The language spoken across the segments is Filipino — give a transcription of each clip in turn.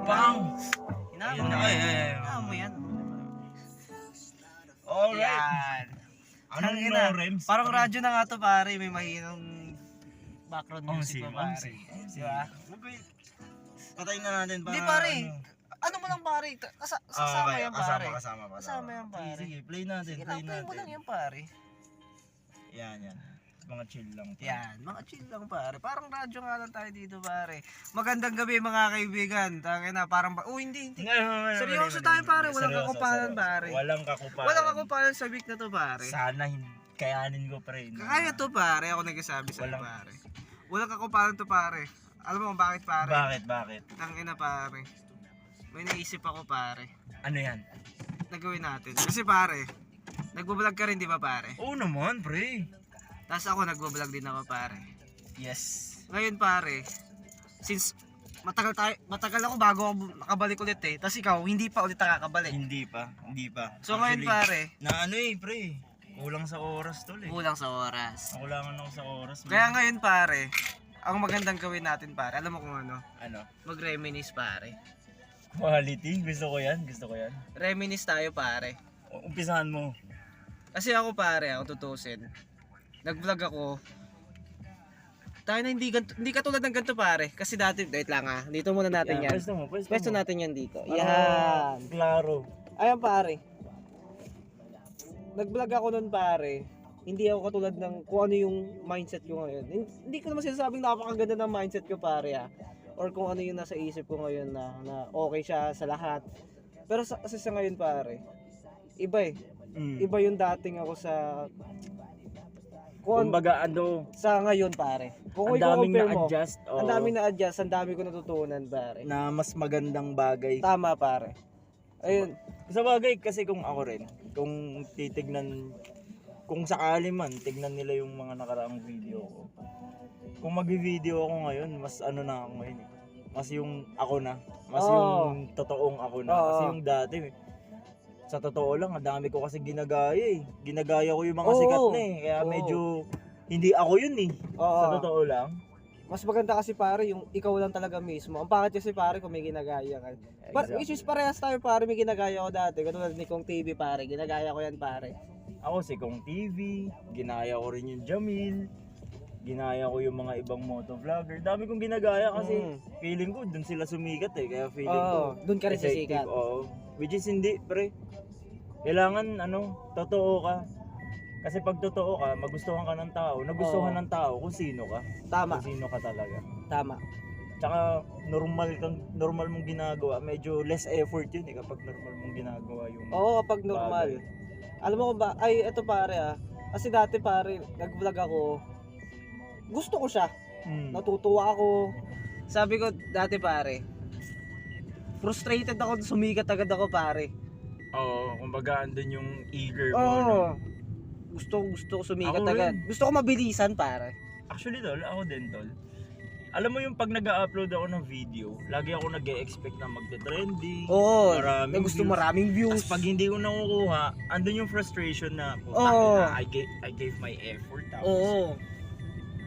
Pang! Hinamo Ayun na, Hinamo yan. Alright. Yan. Anong Tangina, no rems? Parang radyo na nga to pare, may mahinang background music pa pare. Si Di ba? Patayin na natin para Hindi pare. Ano mo lang pare? Kasama yan pare. Kasama. Kasama yan pare. Sige, play natin, Sige, play play mo lang natin. yan pare. Yan. Mga chill lang. to. Yan, mga chill lang pare. Parang radyo nga lang tayo dito pare. Magandang gabi mga kaibigan. Tangina, parang hindi. Seryoso tayo pare, walang Seryoso, kakupalan seryoso. pare. Walang kakupalan. Walang kakupalan sa week na to pare. Sana kayanin ko pre. Kaya to pare, ako nagsasabi sa Walang- pare. Walang kakupalan to pare. Alam mo kung bakit pare? Bakit? Tangina pare. May naisip ako pare. Ano yan? Nagawin natin. Kasi pare, nagbablog ka rin di ba pare? Oo naman pre. Tapos ako nagbablog din ako pare. Yes. Ngayon pare, since matagal ako bago ako nakabalik ulit eh. Tapos ikaw, hindi pa ulit nakakabalik. Hindi pa. So ngayon pare, Na ano pre. Kulang sa oras tol eh. kulang sa oras. Nakulangan ako sa oras. Kaya ngayon pare, ang magandang gawin natin pare, alam mo kung ano? Ano? Mag-reminisce pare. Quality. Gusto ko yan. Reminisce tayo pare. Umpisahan mo. Kasi ako pare, ako tutusin. Nag-vlog ako. Tayo na hindi katulad ng ganito pare. Kasi dati, wait lang dito muna natin yan. Pwesto natin yan dito. Yan. Klaro. Ayan pare. Nag-vlog ako nun pare. Hindi ako katulad ng kung ano yung mindset ko ngayon. Hindi ko naman sinasabing napakaganda ng mindset ko pare or kung ano yung nasa isip ko ngayon na okay siya sa lahat. Pero kasi sa ngayon pare, iba eh. Iba yung dating ako sa Kumbaga sa ngayon pare. Kung ang daming i-compare mo, na-adjust. ang daming na-adjust, ang dami ko natutunan pare. Na mas magandang bagay. Tama pare. Ayun. Sa bagay kasi kung ako rin, kung titignan, kung sakali man, tignan nila yung mga nakaraang video ko. Kung mag-video ako ngayon, mas ano na ako ngayon. Mas yung ako na. Mas yung totoong ako na. Kasi yung dati, sa totoo lang, ang dami ko kasi ginagaya eh. Ginagaya ko yung mga sikat na eh. Kaya medyo, hindi ako yun eh. Sa totoo lang. Mas maganda kasi pare yung ikaw lang talaga mismo. Ang pangit kasi pare kung may ginagaya ka. Which is parehas tayo pare, may ginagaya ko dati. Katulad ni Kong TV pare, ginagaya ko yan pare. Ako si Kong TV, ginaya ko rin yung Jamil, ginaya ko yung mga ibang motovlogger. Dami kong ginagaya kasi feeling ko dun sila sumikat eh. Kaya feeling ko dun ka rin sisikat. Oo. Which is hindi pre. Kailangan totoo ka. Kasi pag totoo ka, magustuhan ka ng tao. Nagustuhan ng tao kung sino ka. Tama. Kung sino ka talaga. Tama. Tsaka normal mong ginagawa. Medyo less effort yun eh kapag normal mong ginagawa yung Kapag normal. Alam mo kung ba, eto pare kasi dati pare, nag-vlog ako. Gusto ko siya. Natutuwa ako. Sabi ko dati pare, frustrated ako, sumikat agad ako pare. Oo, kumbaga andun yung eager mo. Oo. Gusto ko sumikat Ako agad. rin. Gusto ko mabilisan pare. Actually tol, ako din tol. Alam mo yung pag nag-upload ako ng video, lagi ako nag-e-expect na magte-trending. Oo. Maraming Gusto views. maraming views. Tapos pag hindi ko nakukuha, andun yung frustration na I gave my effort.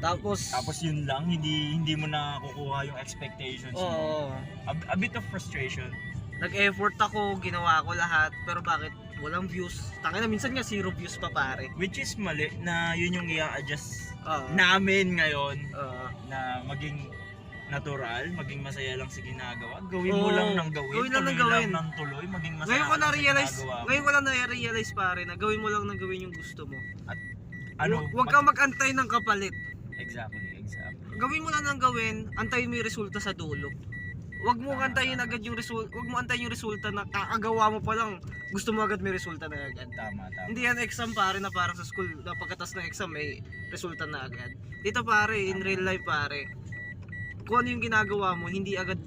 Tapos yun lang, hindi mo nakukuha yung expectations mo. A bit of frustration. Nag-effort ako, ginawa ko lahat, pero bakit walang views? Tangina minsan nga 0 views pa pare. Which is mali na yun yung i-adjust Oo. namin ngayon Oo. na maging natural, maging masaya lang sa ginagawa. Gawin mo lang ng gawin. Gawin lang ng tuloy gawin. lang ng tuloy, maging masaya Ngayon ko lang sa na-realize, ginagawa mo. ngayon ko lang na-realize pare na gawin mo lang ng gawin yung gusto mo. At Huwag kang mag-antay ng kapalit. Exactly. Gawin mo lang ng gawin, antayin mo yung resulta sa dulo. Huwag mo antayin agad yung resulta, huwag mo antayin yung resulta na kakagawa mo pa lang, gusto mo agad may resulta na agad. Tama. Hindi yan exam pare na parang sa school na pagkatas ng exam may resulta na agad. Dito pare, in real life pare, kung ano yung ginagawa mo, hindi agad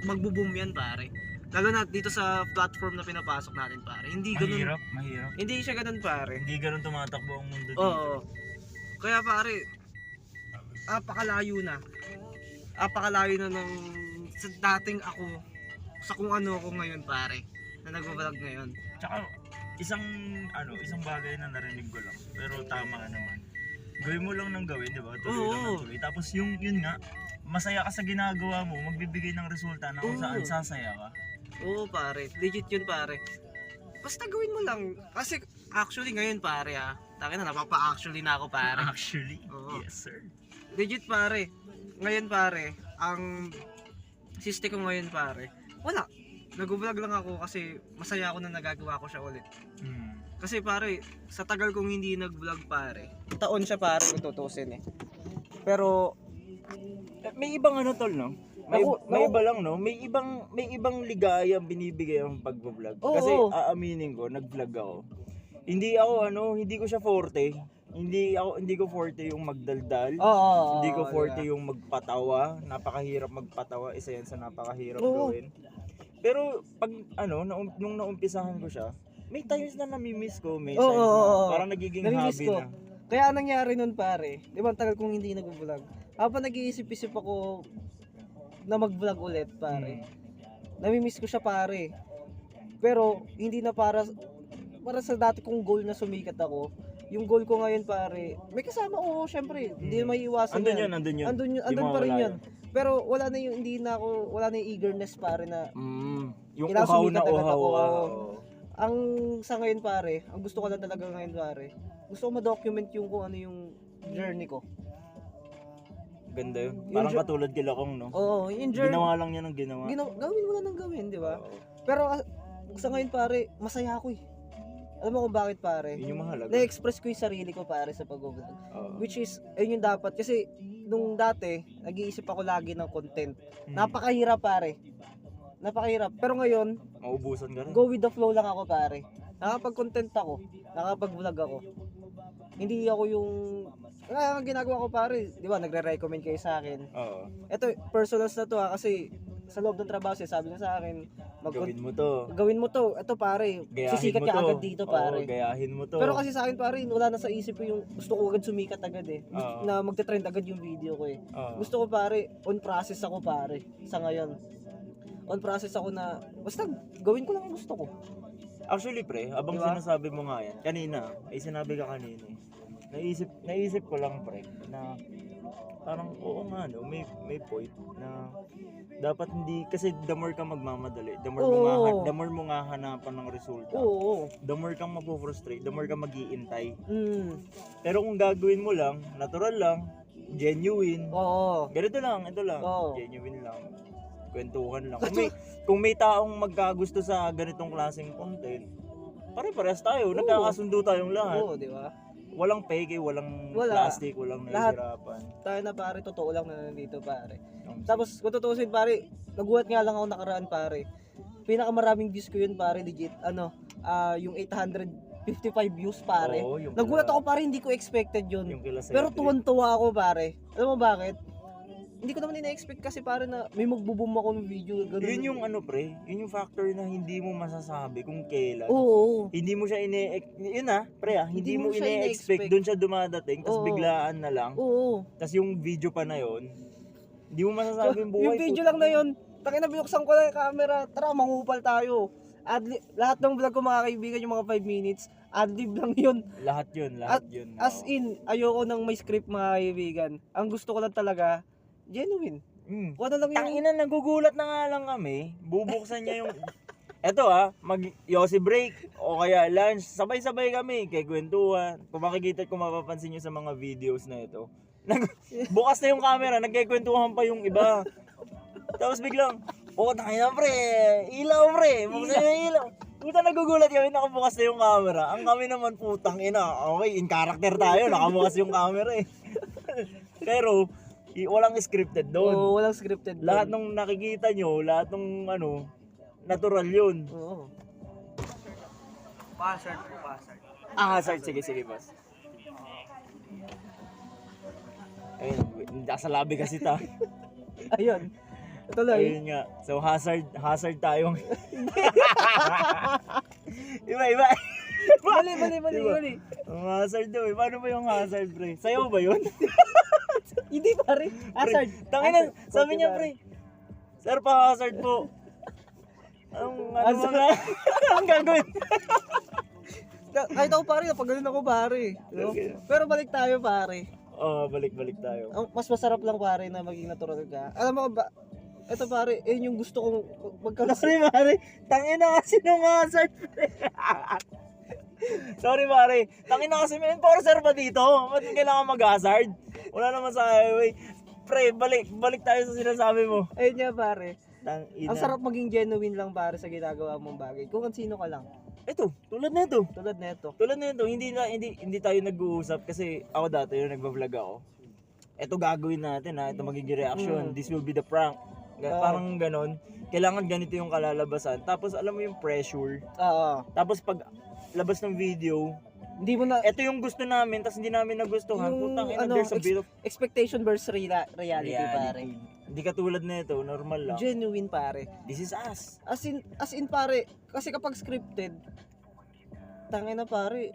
magbo-boom yan pare. Lalo na dito sa platform na pinapasok natin pare. Hindi ganoon. Mahirap. Hindi siya ganoon pare. Hindi ganun tumatakbo ang mundo dito. Oo. Kaya pare, apakalayo na ng sa dating ako sa kung ano ako ngayon pare na nagbablog ngayon. Tsaka isang bagay na narinig ko lang pero tama naman. gawin mo lang ng gawin, di ba? Tuloy lang ng Oo. tuloy. Tapos yun nga, masaya ka sa ginagawa mo, magbibigay ng resulta na kung saan sasaya ka. Oo pare, legit yun pare. Basta gawin mo lang. Kasi actually ngayon pare takin na napapa-actually na ako pare. Actually, Oo. yes sir. Legit pare. Ngayon pare, ang siste ko ngayon pare, wala. Nag-vlog lang ako kasi masaya ako na nagagawa ko siya ulit. Kasi pare, sa tagal kong hindi nag-vlog pare, taon siya pare kung tutusin eh. Pero May ibang ano tol, no? May Naku- iba lang, no? May ibang ligaya ang binibigay ang pag-vlog. Oo. Kasi aaminin ko, nag-vlog ako. Hindi ko siya forte. Hindi ko forte yung magdaldal. oo, Hindi ko forte yung magpatawa. Napakahirap magpatawa. Isa yan sa napakahirap Oo. gawin. Pero pag nung naumpisahan ko siya, may times na namimiss ko, may Oo, times na oo. parang nagiging Namimiss hobby ko. na. Kaya anong nangyari nun pare, di ba ang tagal kong hindi nag-vlog. Habang nag-iisip-isip ako na mag-vlog ulit pare, namimiss ko siya pare. Pero hindi na para sa dati kong goal na sumikat ako. Yung goal ko ngayon pare, may kasama ko syempre, hindi na maiiwasan Andun yan. yun, andun yun. Andun, Di andun pa rin mawawala yun. Pero wala na yung wala na yung eagerness pare na Yung kailangan uhaw na sumikat agad uhaw. ako. Oo. ang sa ngayon pare, ang gusto ko lang talaga ngayon pare, gusto ko ma-document yung kung ano yung journey ko. Ganda yun. Yung Parang katulad kila Kong, no? Oo, yung journey. Ginawa lang niya ng ginawa. Gawin mo lang ng gawin, di ba? Oo. Pero sa ngayon pare, masaya ako eh. Alam mo kung bakit pare? Yun yung mahalaga. Na-express ko yung sarili ko pare sa pag-vlog. Oo. Which is, ayun yung dapat. Kasi nung dati, nag-iisip ako lagi ng content. Hmm. Napakahirap pare. Napakahirap. Pero ngayon, Maubusan ka rin. go with the flow lang ako pare. Nakapag-content ako. Nakapag-vlog ako. Hindi ako yung... ang ginagawa ko pare, di ba, nagre-recommend kayo sa akin. Oo. Ito, personals na to kasi sa loob ng trabaho sabi niya sa akin, Gawin mo to. gawin mo to. Ito pare, Gayahin sisikat mo ka to. agad dito pare. Oo, gayahin mo to. Pero kasi sa akin pare, wala na sa isip ko yung gusto ko agad sumikat agad eh. Oo. Na magte-trend agad yung video ko eh. Oo. Gusto ko pare, on process ako pare sa ngayon. On process ako na basta gawin ko lang ang gusto ko. Actually, pre, abang Diba? sinasabi mo nga yan, kanina, ay sinabi ka kanina eh. Naisip ko lang, pre, na parang oo nga, no, may point na dapat hindi, kasi the more ka magmamadali, the Oo. more mo nga hanapan ng resulta, Oo. the more kang mapufrustrate, the more kang mag-iintay. Pero Pero kung gagawin mo lang, natural lang, genuine, oo. ganito lang, ito lang, Oo. genuine lang, kwentuhan lang. Kung may taong magkagusto sa ganitong klaseng content, pare-parehas tayo, nagkakasundo tayong lahat. Oo, di ba? Walang peke, walang Wala. plastic, walang Lahat. nahihirapan. Tayo na pare, totoo lang na nandito pare. Tapos kung tutusin pare, nagulat nga lang ako nakaraan pare. Pinakamaraming views ko yun pare, legit. Yung 855 views pare. Oo, yung Nagulat kila- ako pare, hindi ko expected yun. Yung kila Pero Cedric. tuwan-tuwa ako pare. Alam mo bakit? Hindi ko naman ina-expect kasi pare na may magbo-boom ako ng video. Ganun. Yun yung ano pre, yun yung factor na hindi mo masasabi kung kailan. Oo. Hindi mo siya hindi mo siya ine-expect, ine-expect. doon siya dumadating, tapos Oo. biglaan na lang. Oo. Tapos yung video pa na yun, hindi mo masasabi yung buhay. Yung video lang na yun, takin na binuksan ko lang yung camera. Tara, mangupal tayo. Lahat ng vlog ko mga kaibigan, yung mga 5 minutes, adlib lang yun. Lahat yun. As in, ayoko nang may script mga kaibigan. Ang gusto ko lang talaga, genuine. Kung ano lang yung... Tangina, nagugulat na nga lang kami. Bubuksan niya yung... Eto mag-yosi break o kaya lunch. Sabay-sabay kami kay kwentuhan. Kung makikita at kung mapapansin nyo sa mga videos na ito. Bukas na yung camera, nagkikwentuhan pa yung iba. Tapos biglang, tangina pre, ilaw pre, buksan yung ilaw. Puta, nagugulat kami, nakabukas na yung camera. Ang kami naman, putang ina, okay, in character tayo, nakabukas yung camera eh. Pero, walang scripted doon. Oo, walang scripted. Lahat doon. ng nakikita nyo, lahat ng natural yun. Oo. Hazard. Sige, boss. Ayun, nasa labi kasi ta. Ayun. Tuloy. Ayun nga. So, hazard tayo. Iba. Mali. Ang hazard daw eh. Paano ba yung hazard, pre? Sayo ba yun? Hindi pare. Hazard. Tangina, Hazard. sabi Okay, niya, pare. pre. Sir, pa-hazard po. Ano Hazard. mga? Ang gagawin? Kahit ako pare, napagaling ako pare. No? Pero balik tayo pare. Balik tayo. Ang mas masarap lang pare na maging natural ka. Alam mo ba, ito pare, yun yung gusto kong magkaroon. Sorry pare, tangin na kasi nung hazard. Sorry pare, tangin na kasi may enforcer pa dito. Ba't kailangan mag-hazard? Wala naman sa highway. Pre, balik tayo sa sinasabi mo. Ayun nga pare. Tangina. Ang sarap maging genuine lang pare sa ginagawa mong bagay. Kung sino ka lang. Ito, tulad nito. Tulad nito. Tulad nito, hindi tayo nag-uusap kasi ako dati yung nagba-vlog ako. Ito gagawin natin ha, ito magiging reaction. This will be the prank. Parang ganon. Kailangan ganito yung kalalabasan. Tapos alam mo yung pressure. Oo. Tapos pag labas ng video, Hindi mo na ito yung gusto namin, tapos hindi namin nagustuhan. Yung, Putang ina, ano, there's a bit of expectation versus reality pare. Hindi katulad nito, normal lang. Genuine pare. This is us. As in pare, kasi kapag scripted, tangina pare,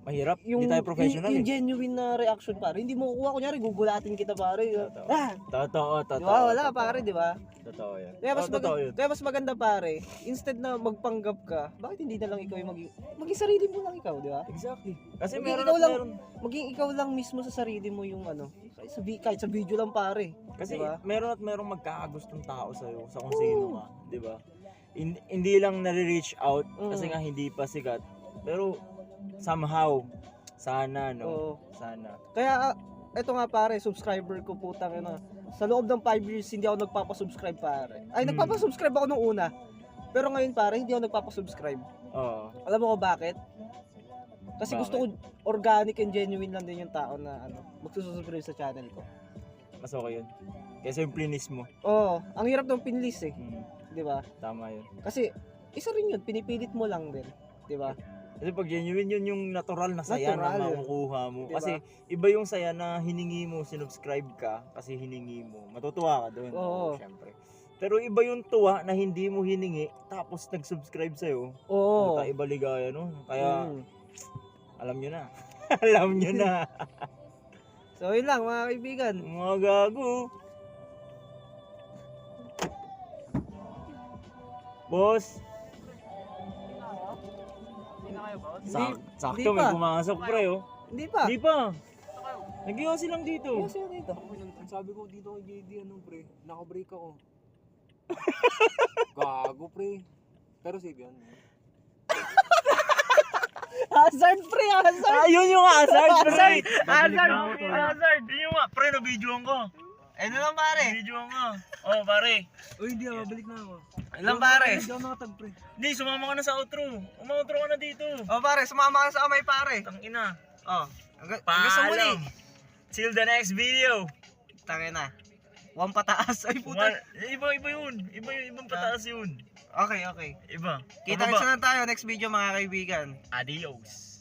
Mahirap, hindi tayo professional yung eh. genuine na reaction pare, hindi mo kukuha, kunyari gugulatin kita pare. Totoo. Ah, Totoo. di ba? Wala pare, di ba? Totoo yan. Kaya Totoo yun. kaya mas maganda pare, instead na magpanggap ka, bakit hindi na lang ikaw yung maging sarili mo lang ikaw, di ba? Exactly. Kasi Maging meron ikaw at lang. meron. Maging ikaw lang mismo sa sarili mo yung ano, kahit sa video lang pare. Kasi Diba? meron at merong magkakagustong tao sa'yo sa kung sino ka, di ba? Hindi lang nare-reach out kasi nga hindi pa sikat. Pero somehow, sana no, Oo. sana. Kaya eto nga pare, subscriber ko putang ina. Sa loob ng 5 years hindi ako nagpapa-subscribe pare. Ay nagpapa-subscribe ako nung una. Pero ngayon pare, hindi ako nagpapa-subscribe. Oo. Alam mo ko bakit? Kasi Bakit? gusto ko organic and genuine lang din yung tao na magsusubscribe sa channel ko. Mas okay yun. Kaysa yung plinis mo. Oo, ang hirap ng pinlis eh, 'di ba? Tama yun. Kasi isa rin yun, pinipilit mo lang din, 'di ba? Kasi pag genuine yun yung natural na saya Natural. na makukuha mo. Diba? Kasi iba yung saya na hiningi mo, sinubscribe ka kasi hiningi mo. Matutuwa ka doon. Oo. Syempre. Pero iba yung tuwa na hindi mo hiningi tapos nag-subscribe sa'yo. Oo. Puta, iba ligaya no? Kaya Mm. alam nyo na. Alam nyo na. So yun lang mga kaibigan. Mga gago. Boss. Sakto Hindi may pa. pumasok pre oh. Hindi pa. Di pa. Nag-iwasi lang dito. Kasi dito. Ang sabi ko dito kay JD, pre, naka-break ako. Gago, pre. Pero save yan. Hazard pre, hazard. Yun yung hazard, pre. Hazard. Yun yung pre, na-videoan ko. Ano lang pare? Videoan ko. Oh, pare. Uy, hindi mabalik na ako. Ilang pare? Hindi ako nakatag, pre. Hindi, sumama ka na sa outro. Uma-outro ka na dito. Oh pare, sumama ka sa amay pare. Tangina. Oh. Hanggang sa muli. Paalam. Till the next video. Tangina. One pataas. Ay puta. Iba yun. Ibang pataas yun. Okay. Iba. Kita-kita na tayo next video mga kaibigan. Adios.